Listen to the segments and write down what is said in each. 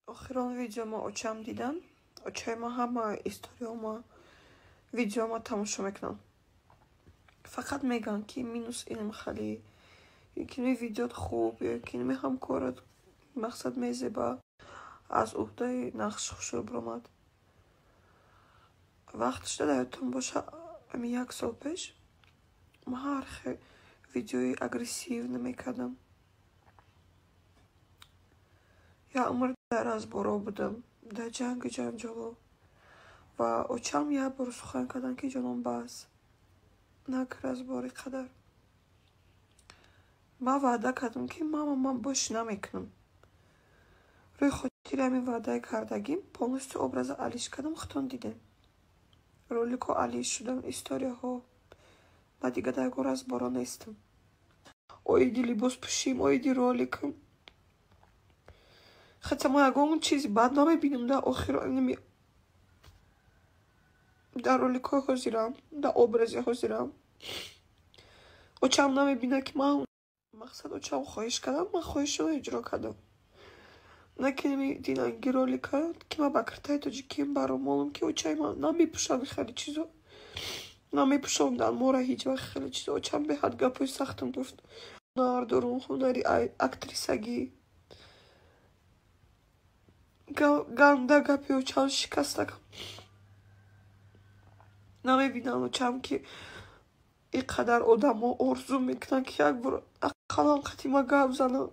Охирон видеомо очам дидан. Очаима ҳама историёма, видеома тамошо мекунам. Фақат меган ки минус илм хали якини видеот хуб, якини мехам корат мақсад мезеба аз уҳдаи нақш хушур биромад. Вақт шуда даёдтон боша ами 1 сол пеш ма ҳар видеои агрессивна мекардам. Я умр дар разборо будам, дар ҷангу ҷанҷоло ва очам як бор сухан кардан ки ҷонон бас накар разбори қадар. Ман ваъда кардам ки ман бошӣ намекунам. рӯи хотири ҳамин ваъдаи кардагим полностью образа алиш кардам. худтон дидем ролико алиш шудам, историяҳо. ман дига дар яго разборо нестам. оиди либос пӯшим, оиди роликам. хотя ма ягон чизи бад намебинам дар охир дар роликҳо ҳозирам, дар образи ҳозирам. очам намебинад ки ман мақсад очам хоҳиш кардам, ман хоҳишро иҷро кардам. на ки динанги ролика ки ман ба киртаи тоҷикиям баром молум ки очаи ман намепӯшам хеле чизо, намепӯшам дар мора ҳеҷ вақт хеле чизо. очам беҳад гапои сахтам гуфт. ҳунар дорум, ҳунари актрисагӣ. ганда гапи очам шикастакам. намебинам очам ки ин қадар одамо орзу мекунанд ки як бор ақаллан қатима гап занам.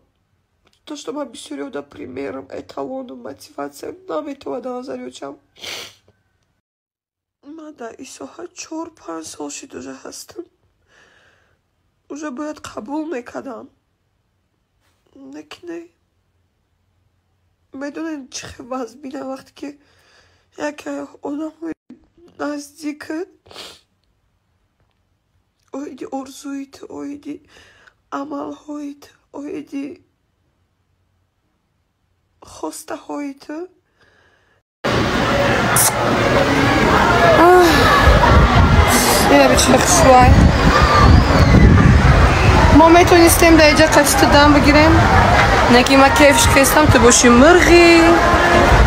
то что ман бисёри ода примером, эталоном, мотиватсиям наметавонад дар назари очам. ман дар ин соҳа 4-5 сол шуд уже ҳастам. уже бояд қабул мекардам. неки не медонед чӣ хел вазбина вақте ки яке одамои наздикат оиди орзуит, оиди амалҳоит, оиди хостаҳоит мо метонистем дар инҷа қасди дам бигирем. неки ма кайфш хестам, ту боши мирғи.